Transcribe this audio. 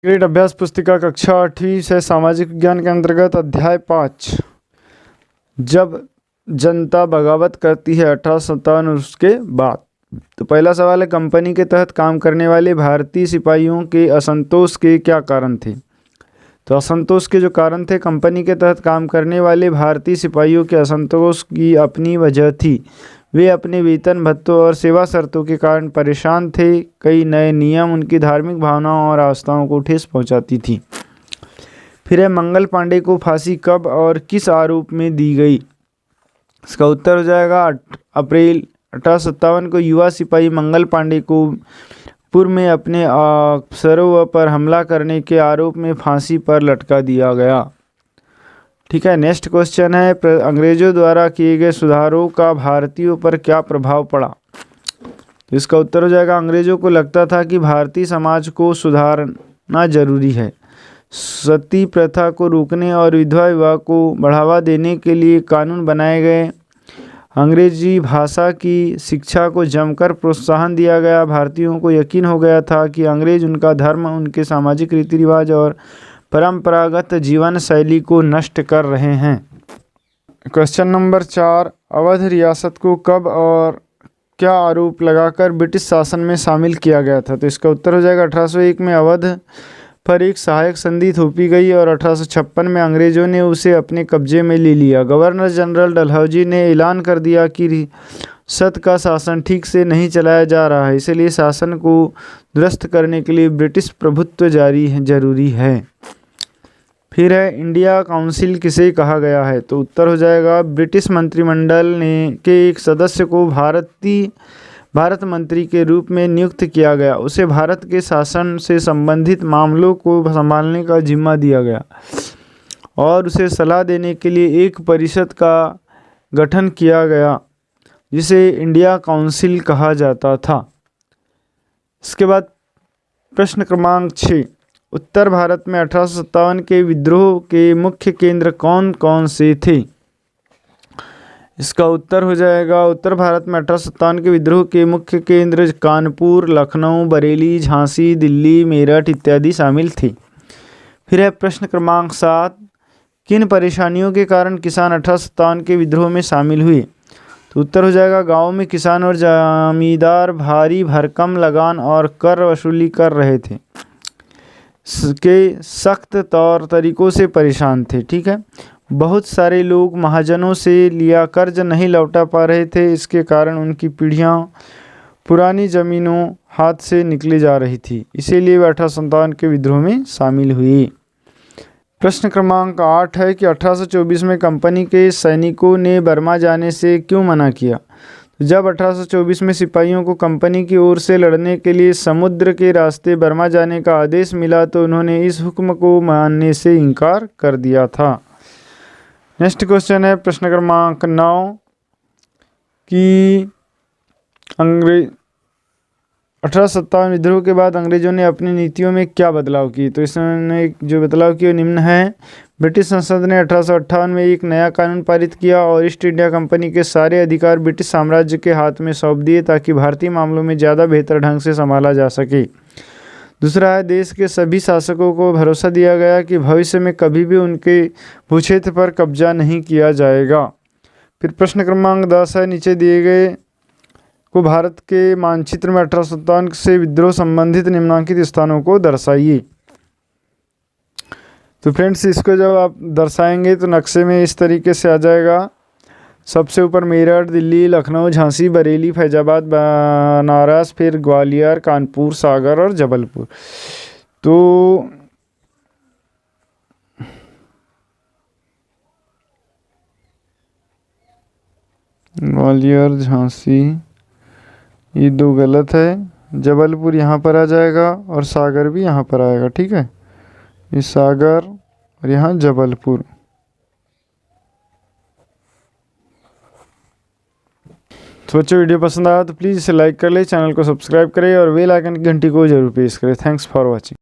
Grade अभ्यास पुस्तिका कक्षा 8वीं से सामाजिक विज्ञान के अंतर्गत अध्याय 5 जब जनता बगावत करती है 1857 उसके बाद। तो पहला सवाल है, कंपनी के तहत काम करने वाले भारतीय सिपाहियों के असंतोष के क्या कारण थे। तो असंतोष के जो कारण थे, कंपनी के तहत काम करने वाले भारतीय सिपाहियों के असंतोष की अपनी वजह थी। वे अपने वेतन भत्तों और सेवा शर्तों के कारण परेशान थे। कई नए नियम उनकी धार्मिक भावनाओं और आस्थाओं को ठेस पहुंचाती थी। फिर है, मंगल पांडे को फांसी कब और किस आरोप में दी गई। इसका उत्तर हो जाएगा अप्रैल 1857 को युवा सिपाही मंगल पांडे को पूर्व में अपने अफसरों पर हमला करने के आरोप में फांसी पर लटका दिया गया। ठीक है, नेक्स्ट क्वेश्चन है, अंग्रेजों द्वारा किए गए सुधारों का भारतीयों पर क्या प्रभाव पड़ा। तो इसका उत्तर हो जाएगा, अंग्रेजों को लगता था कि भारतीय समाज को सुधारना जरूरी है। सती प्रथा को रोकने और विधवा विवाह को बढ़ावा देने के लिए कानून बनाए गए। अंग्रेजी भाषा की शिक्षा को जमकर प्रोत्साहन दिया गया। भारतीयों को यकीन हो गया था कि अंग्रेज उनका धर्म, उनके सामाजिक रीति रिवाज और परंपरागत जीवन शैली को नष्ट कर रहे हैं। क्वेश्चन नंबर 4, अवध रियासत को कब और क्या आरोप लगाकर ब्रिटिश शासन में शामिल किया गया था। तो इसका उत्तर हो जाएगा, 1801 में अवध पर एक सहायक संधि थोपी गई और 1856 में अंग्रेजों ने उसे अपने कब्जे में ले लिया। गवर्नर जनरल डलहौजी ने ऐलान कर दिया कि रियासत का शासन ठीक से नहीं चलाया जा रहा है, इसलिए शासन को दुरुस्त करने के लिए ब्रिटिश प्रभुत्व जरूरी है। फिर है, इंडिया काउंसिल किसे कहा गया है। तो उत्तर हो जाएगा, ब्रिटिश मंत्रिमंडल के एक सदस्य को भारत मंत्री के रूप में नियुक्त किया गया। उसे भारत के शासन से संबंधित मामलों को संभालने का जिम्मा दिया गया और उसे सलाह देने के लिए एक परिषद का गठन किया गया जिसे इंडिया काउंसिल कहा जाता था। इसके बाद प्रश्न क्रमांक 6, उत्तर भारत में 1857 के विद्रोह के मुख्य केंद्र कौन कौन से थे। इसका उत्तर हो जाएगा, उत्तर भारत में 1857 के विद्रोह के मुख्य केंद्र कानपुर, लखनऊ, बरेली, झांसी, दिल्ली, मेरठ इत्यादि शामिल थे। फिर है प्रश्न क्रमांक 7, किन परेशानियों के कारण किसान 1857 के विद्रोह में शामिल हुए। तो उत्तर हो जाएगा, गाँव में किसान और जमींदार भारी भरकम लगान और कर वसूली कर रहे थे के सख्त तौर तरीकों से परेशान थे। ठीक है, बहुत सारे लोग महाजनों से लिया कर्ज नहीं लौटा पा रहे थे। इसके कारण उनकी पीढ़ियां पुरानी ज़मीनों हाथ से निकली जा रही थी, इसीलिए वे 1857 के विद्रोह में शामिल हुए। प्रश्न क्रमांक 8 है कि 1824 में कंपनी के सैनिकों ने बर्मा जाने से क्यों मना किया। जब 1824 में सिपाहियों को कंपनी की ओर से लड़ने के लिए समुद्र के रास्ते बर्मा जाने का आदेश मिला तो उन्होंने इस हुक्म को मानने से इनकार कर दिया था। नेक्स्ट क्वेश्चन है, प्रश्न क्रमांक 9 कि 1857 विद्रोह के बाद अंग्रेजों ने अपनी नीतियों में क्या बदलाव किए। तो इसमें जो बदलाव किए निम्न है, ब्रिटिश संसद ने 1858 में एक नया कानून पारित किया और ईस्ट इंडिया कंपनी के सारे अधिकार ब्रिटिश साम्राज्य के हाथ में सौंप दिए ताकि भारतीय मामलों में ज़्यादा बेहतर ढंग से संभाला जा सके। दूसरा है, देश के सभी शासकों को भरोसा दिया गया कि भविष्य में कभी भी उनके भूक्षेत्र पर कब्जा नहीं किया जाएगा। फिर प्रश्न क्रमांक 10 है, नीचे दिए गए को भारत के मानचित्र में 1857 से विद्रोह संबंधित निम्नलिखित स्थानों को दर्शाइए। तो फ्रेंड्स, इसको जब आप दर्शाएंगे तो नक्शे में इस तरीके से आ जाएगा। सबसे ऊपर मेरठ, दिल्ली, लखनऊ, झांसी, बरेली, फैजाबाद, बनारस, फिर ग्वालियर, कानपुर, सागर और जबलपुर। तो ग्वालियर, झांसी ये 2 गलत है। जबलपुर यहाँ पर आ जाएगा और सागर भी यहाँ पर आएगा। ठीक है, ये सागर और यहाँ जबलपुर। तो बच्चों, वीडियो पसंद आया तो प्लीज़ इसे लाइक कर ले, चैनल को सब्सक्राइब करें और बेल आइकन की घंटी को जरूर प्रेस करें। Thanks for watching.